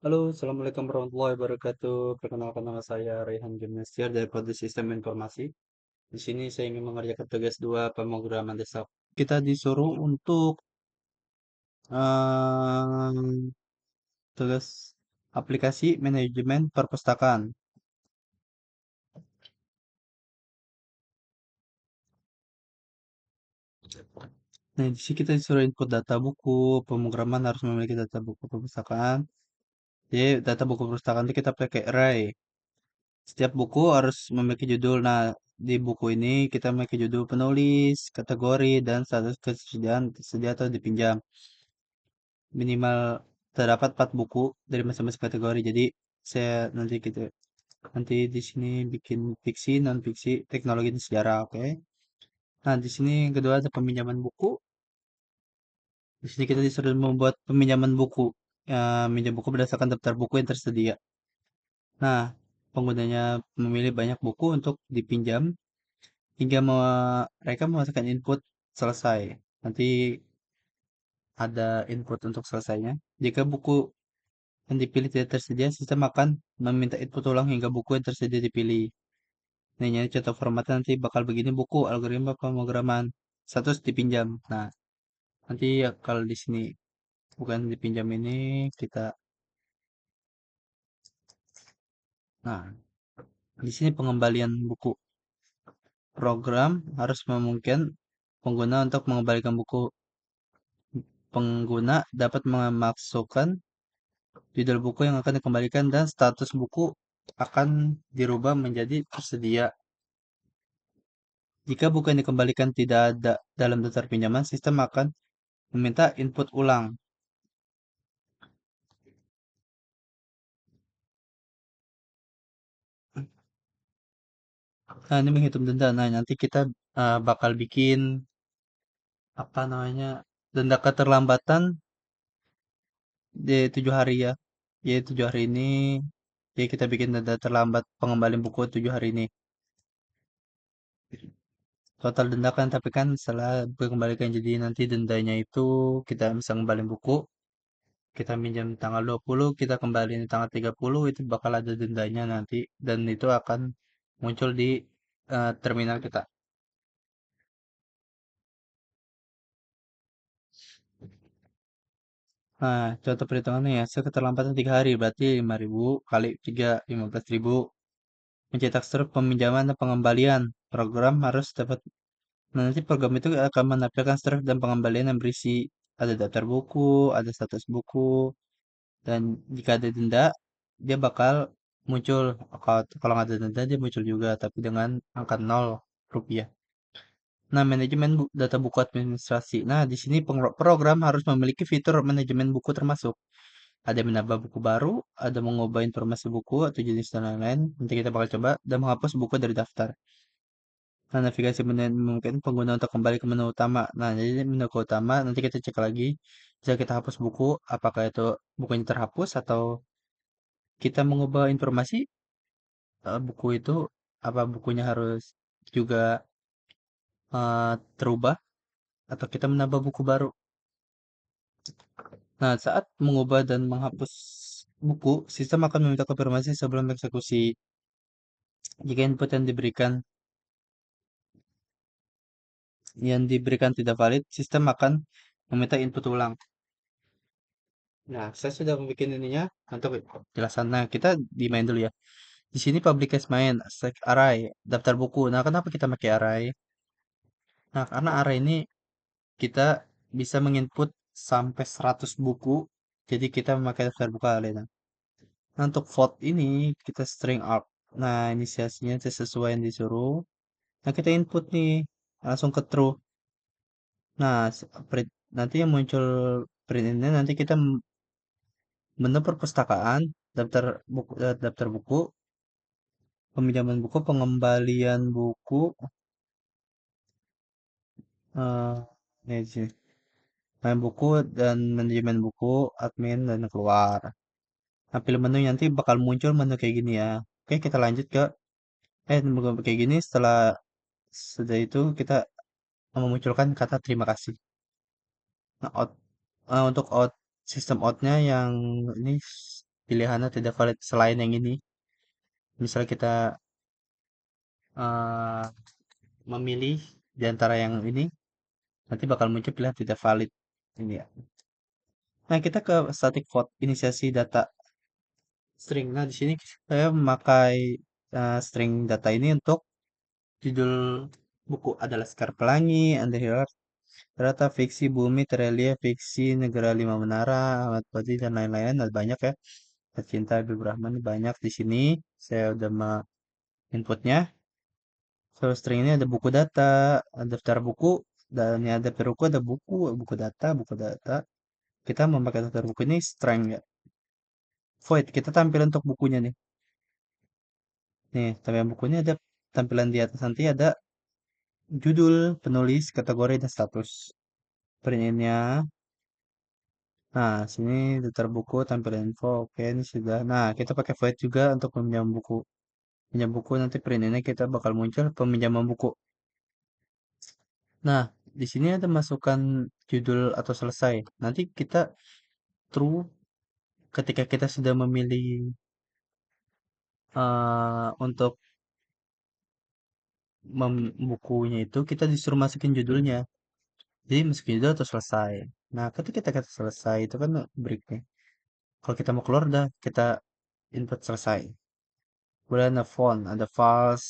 Halo, Assalamualaikum warahmatullahi wabarakatuh. Perkenalkan nama saya Raihan Gymnastiar dari Prodi Sistem Informasi. Di sini saya ingin mengerjakan tugas 2 pemrograman desktop. Kita disuruh untuk tugas aplikasi manajemen perpustakaan. Nah, di sini kita disuruh input data buku. Pemrograman harus memiliki data buku perpustakaan. Jadi, data buku perpustakaan itu kita pakai array. Setiap buku harus memiliki judul. Nah, di buku ini kita memiliki judul penulis, kategori, dan status ketersediaan tersedia atau dipinjam. Minimal terdapat 4 buku dari masing-masing kategori. Jadi saya nanti di sini bikin fiksi, non fiksi, teknologi dan sejarah, oke. Nah, di sini yang kedua ada peminjaman buku. Di sini kita disuruh membuat peminjaman buku. Minjam buku berdasarkan daftar buku yang tersedia. Nah, penggunanya memilih banyak buku untuk dipinjam hingga mereka memasukkan input selesai. Nanti ada input untuk selesainya. Jika buku yang dipilih tidak tersedia, sistem akan meminta input ulang hingga buku yang tersedia dipilih. Nah, ini contoh formatnya nanti bakal begini buku, algoritma pemrograman, status dipinjam. Nah, nanti ya kalau di sini bukan dipinjam ini kita, nah di sini pengembalian buku. Program harus memungkinkan pengguna untuk mengembalikan buku. Pengguna dapat memasukkan judul buku yang akan dikembalikan dan status buku akan dirubah menjadi tersedia. Jika buku yang dikembalikan tidak ada dalam daftar pinjaman, sistem akan meminta input ulang. Nah, ini menghitung denda. Nah, nanti kita bakal bikin apa namanya denda keterlambatan di 7 hari ya. Jadi 7 hari ini, jadi kita bikin denda terlambat pengembalian buku 7 hari ini. Total denda kan, tapi kan setelah dikembalikan jadi nanti dendanya itu kita bisa kembaliin buku. Kita minjam tanggal 20, kita kembaliin tanggal 30, itu bakal ada dendanya nanti. Dan itu akan muncul di terminal kita. Nah, contoh perhitungannya ya, keterlambatan 3 hari berarti 5.000 kali 3, 15.000. Mencetak struk peminjaman dan pengembalian. Program harus dapat, nah, nanti program itu akan menampilkan struk dan pengembalian yang berisi ada daftar buku, ada status buku, dan jika ada denda, dia bakal muncul. Kalau nggak ada denda, dia muncul juga, tapi dengan angka 0 rupiah. Nah, manajemen data buku administrasi. Nah, di sini program harus memiliki fitur manajemen buku termasuk ada menambah buku baru, ada mengubah informasi buku atau jenis dan lain-lain. Nanti kita bakal coba dan menghapus buku dari daftar. Nah, navigasi mungkin pengguna untuk kembali ke menu utama. Nah, jadi menu ke utama nanti kita cek lagi. Bisa kita hapus buku, apakah itu bukunya terhapus atau kita mengubah informasi buku itu, apa bukunya harus juga terubah atau kita menambah buku baru. Nah, saat mengubah dan menghapus buku, sistem akan meminta konfirmasi sebelum eksekusi. Jika input yang diberikan tidak valid, sistem akan meminta input ulang. Nah, saya sudah membuat ininya untuk jelasan. Nah, kita di main dulu ya. Di sini public case main, set array, daftar buku. Nah, kenapa kita pakai array? Nah, karena array ini kita bisa menginput sampai 100 buku. Jadi kita memakai daftar buku array. Nah, untuk vote ini kita string out. Nah, inisiasinya sesuai yang disuruh. Nah, kita input nih langsung ke true. Nah, nanti yang muncul print ini nanti kita menu perpustakaan, daftar buku, peminjaman buku, pengembalian buku, eh ini sih, main buku dan manajemen buku, admin dan keluar. Nah, pilih menu nanti bakal muncul menu kayak gini ya. Oke, kita lanjut ke kayak gini. Sudah itu kita memunculkan kata terima kasih. Nah, untuk sistem outnya yang ini pilihannya tidak valid selain yang ini. Misal kita eh, memilih di antara yang ini, nanti bakal muncul pilihan tidak valid. Ini ya. Nah, kita ke static vote inisiasi data string. Nah, di sini saya memakai string data ini untuk judul buku adalah Laskar Pelangi, Anda Hilal, Ternyata fiksi Bumi, Terelia, fiksi Negara Lima Menara, Ahmad Fatih dan lain-lain. Ada banyak ya. Cinta Habibur Rahman banyak di sini. Saya udah inputnya. So, string ini ada buku data, ada daftar buku, dan ini ada daftar buku, ada buku, buku data, buku data. Kita memakai daftar buku ini string ya. Void, kita tampil untuk bukunya nih. Nih, tampilan bukunya ada tampilan di atas nanti ada judul, penulis, kategori, dan status. Printnya. Nah, sini daftar buku, tampilan info. Oke, ini sudah. Nah, kita pakai void juga untuk meminjam buku. Pinjam buku nanti print ini kita bakal muncul peminjaman buku. Nah, di sini ada masukkan judul atau selesai. Nanti kita true ketika kita sudah memilih untuk bukunya itu kita disuruh masukin judulnya. Jadi masukin judul atau selesai. Nah, ketika kita kata selesai itu kan breaknya. Kalau kita mau keluar udah kita input selesai. Kemudian ada font, ada files,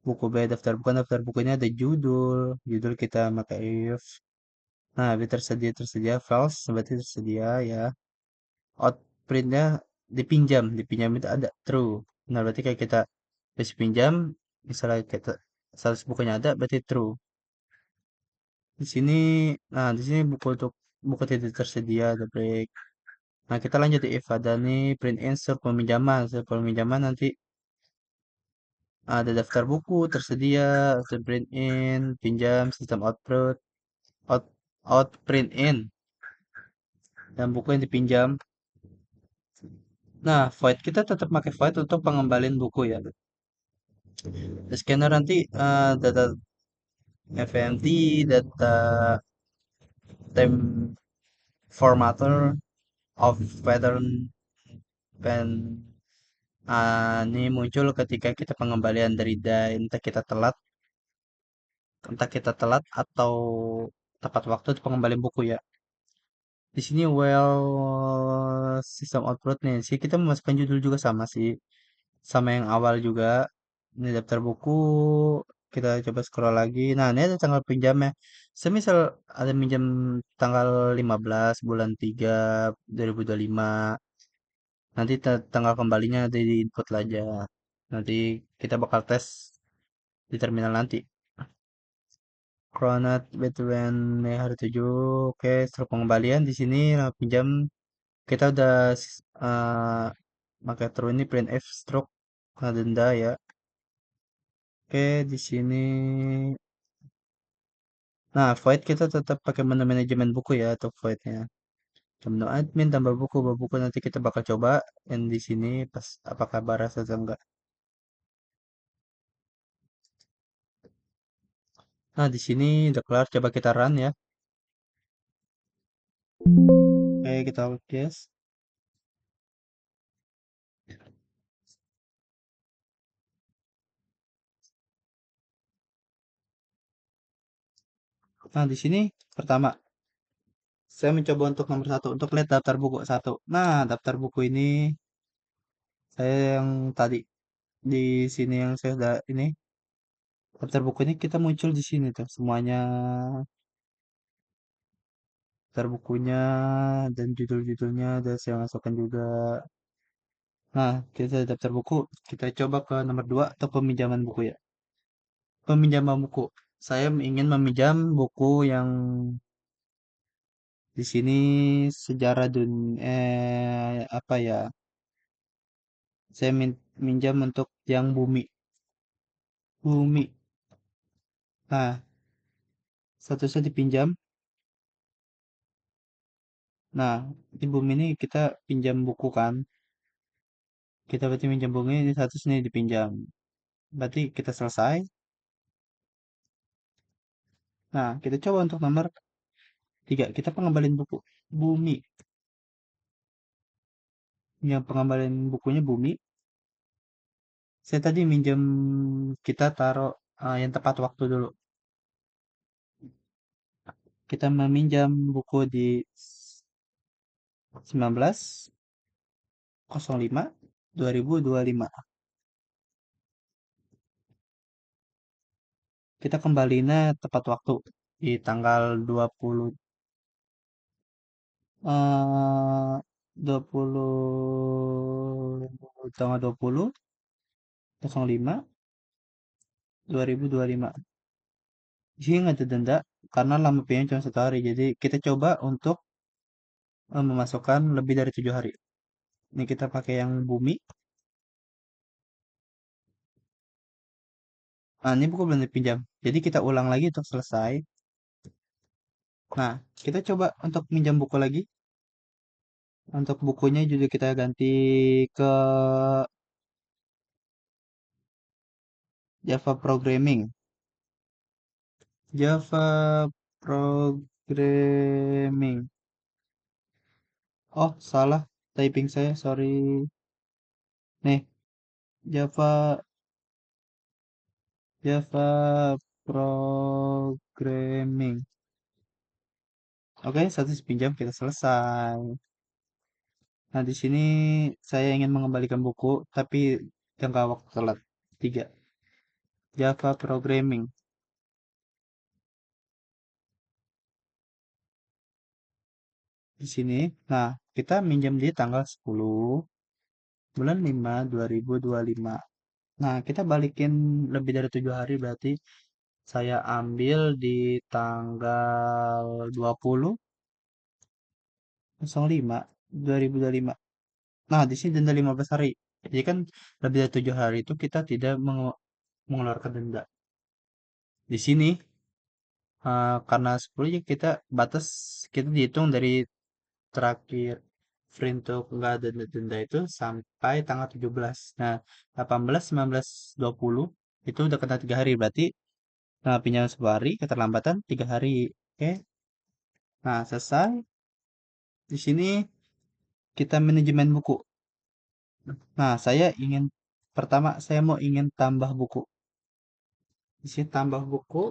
buku B, daftar buku, daftar bukunya ada judul, judul kita pakai if. Nah, berarti tersedia tersedia files berarti tersedia ya. Outprintnya dipinjam, dipinjam itu ada true. Nah, berarti kayak kita habis pinjam, misalnya kita status bukunya ada berarti true. Di sini, nah di sini buku untuk buku tidak tersedia ada break. Nah, kita lanjut di if ada nih print insert peminjaman, peminjaman nanti ada daftar buku tersedia, ada print in, pinjam, sistem output, out, out print in, dan buku yang dipinjam. Nah, void kita tetap pakai void untuk pengembalian buku ya. The scanner nanti data FMT, data time formatter of pattern pen ini muncul ketika kita pengembalian dari DAI, entah kita telat atau tepat waktu di pengembalian buku ya. Di sini system output nih, sih kita memasukkan judul juga sama sih, sama yang awal juga. Ini daftar buku, kita coba scroll lagi. Nah, ini ada tanggal pinjamnya. Semisal ada minjam tanggal 15 bulan 3 2025. Nanti tanggal kembalinya ada di input aja. Nanti kita bakal tes di terminal nanti. Kronat Betuen hari 7. Oke, setelah pengembalian di sini pinjam kita udah uh, pakai true ini print F stroke kena denda ya. Oke, di sini. Nah, void kita tetap pakai menu manajemen buku ya atau voidnya. Menu admin tambah buku, buku nanti kita bakal coba yang di sini pas apakah baras atau enggak. Nah, di sini udah kelar, coba kita run ya. Oke, kita yes. Nah, di sini pertama saya mencoba untuk nomor satu untuk lihat daftar buku satu. Nah, daftar buku ini saya yang tadi di sini yang saya udah ini daftar buku ini kita muncul di sini tuh semuanya daftar bukunya dan judul-judulnya dan saya masukkan juga. Nah, kita daftar buku, kita coba ke nomor 2 atau peminjaman buku ya. Peminjaman buku. Saya ingin meminjam buku yang di sini sejarah apa ya? Saya minjam untuk yang bumi. Bumi. Nah, statusnya dipinjam. Nah, di bumi ini kita pinjam buku kan. Kita berarti pinjam buku ini status ini dipinjam. Berarti kita selesai. Nah, kita coba untuk nomor 3. Kita pengembalian buku. Bumi. yang pengembalian bukunya Bumi. Saya tadi minjem, kita taruh yang tepat waktu dulu. Kita meminjam buku di 19.05.2025. Kita kembalinya tepat waktu di tanggal 20 eh 20 tanggal 20 05 2025. Di sini nggak ada denda karena lama payment cuma 1 hari. Jadi kita coba untuk memasukkan lebih dari 7 hari. Ini kita pakai yang Bumi. Nah, ini buku belum dipinjam. Jadi kita ulang lagi untuk selesai. Nah, kita coba untuk minjam buku lagi. Untuk bukunya juga kita ganti ke Java Programming. Java Programming. Oh, salah typing saya, sorry. Nih, Java Java Programming. Oke, status pinjam kita selesai. Nah, di sini saya ingin mengembalikan buku, tapi jangka waktu telat. 3. Java Programming. Di sini, nah, kita minjam di tanggal 10 bulan 5 2025. Nah, kita balikin lebih dari 7 hari, berarti saya ambil di tanggal 20.05.2025. Nah, di sini denda 15 hari. Jadi kan lebih dari 7 hari itu kita tidak mengeluarkan denda. Di sini karena 10 ya kita batas, kita dihitung dari terakhir free untuk nggak ada denda itu sampai tanggal 17. Nah, 18, 19, 20 itu udah kena 3 hari, berarti pinjam 10 hari, keterlambatan 3 hari. Oke. Nah, selesai. Di sini kita manajemen buku. Nah, pertama saya mau ingin tambah buku. Di sini tambah buku,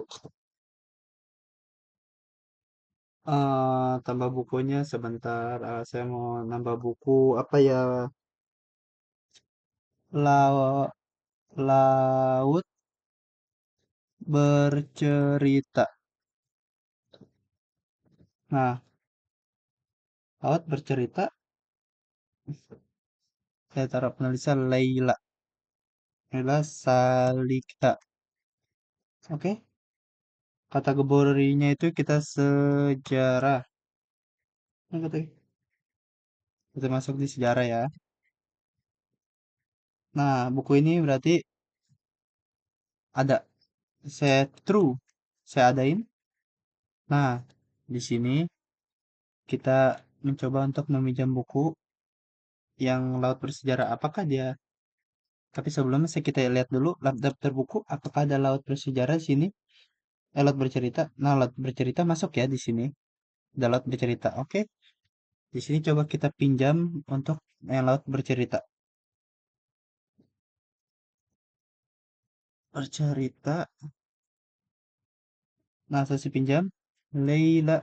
tambah bukunya sebentar. Saya mau nambah buku apa ya? Laut, laut bercerita. Nah, laut bercerita. Saya taruh penulisan Laila. Laila Salika. Oke. Kategorinya itu kita sejarah. Nah, kita masuk di sejarah ya. Nah, buku ini berarti ada. Saya true. Saya adain. Nah, di sini kita mencoba untuk meminjam buku yang laut bersejarah. Apakah dia? Tapi sebelumnya kita lihat dulu daftar buku. Apakah ada laut bersejarah di sini? Laut bercerita. Nah, laut bercerita masuk ya di sini. Ada laut bercerita. Oke. Di sini coba kita pinjam untuk yang laut bercerita. Bercerita. Nah, saya pinjam. Leila.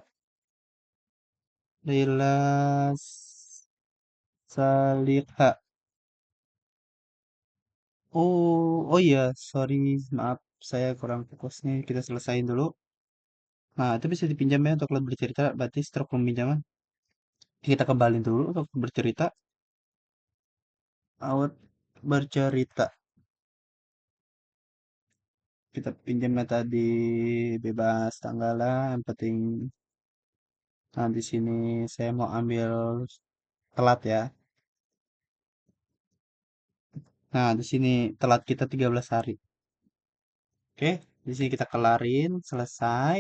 Leila Salihah. Oh iya, sorry, maaf, saya kurang fokus nih. Kita selesaiin dulu. Nah, itu bisa dipinjam ya untuk lebih bercerita. Berarti stroke peminjaman. Kita kembali dulu untuk bercerita. Out bercerita. Kita pinjamnya tadi bebas tanggalan. Yang penting, nah di sini saya mau ambil telat ya. Nah, di sini telat kita 13 hari. Oke, di sini kita kelarin, selesai.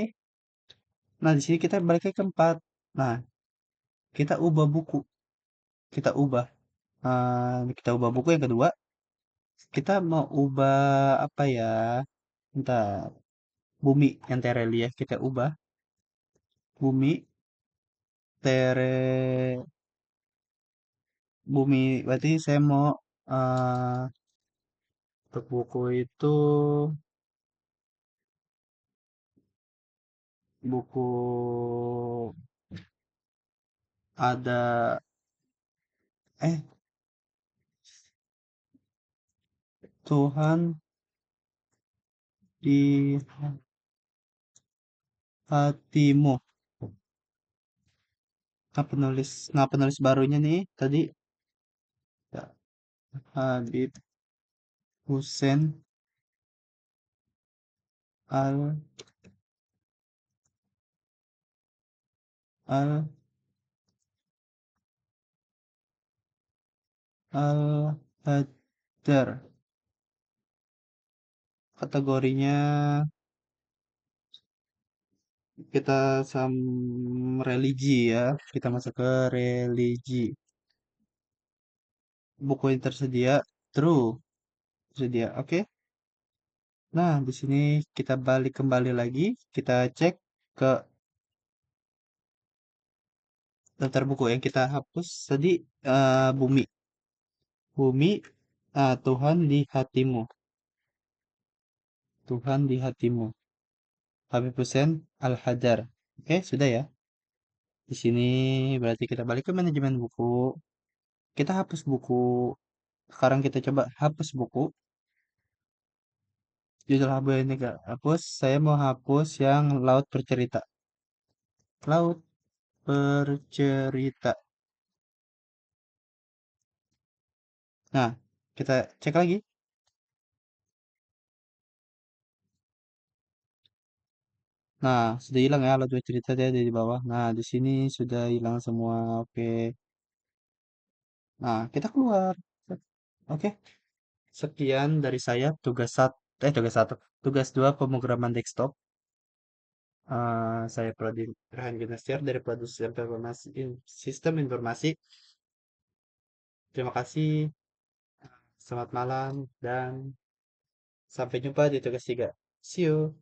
Nah, di sini kita balik ke keempat. Nah, kita ubah buku. Kita ubah. Kita ubah buku yang kedua. Kita mau ubah apa ya? Bentar. Bumi yang relief kita ubah. Bumi tere bumi. Berarti saya mau untuk buku itu buku ada eh Tuhan di hatimu. Nah penulis barunya nih tadi ya, Habib Hussein al al al Hajar. Kategorinya kita religi ya. Kita masuk ke religi. Buku yang tersedia true tersedia. Oke. Nah, di sini kita balik kembali lagi. Kita cek ke daftar buku yang kita hapus tadi bumi. Bumi Tuhan di hatimu. Tuhan di hatimu. Habib Hussein Al-Hajar. Oke, sudah ya. Di sini berarti kita balik ke manajemen buku. Kita hapus buku. Sekarang kita coba hapus buku. Judul buku ini gak hapus. Saya mau hapus yang Laut Bercerita. Laut Bercerita. Nah, kita cek lagi. Nah, sudah hilang ya Laut Bercerita dia ada di bawah. Nah, di sini sudah hilang semua. Oke. Nah, kita keluar. Oke. Sekian dari saya tugas satu. Tugas dua pemrograman desktop. Saya Pradin Rahan Ginestiar dari Produsen Sistem Informasi. Terima kasih, selamat malam, dan sampai jumpa di tugas 3. See you.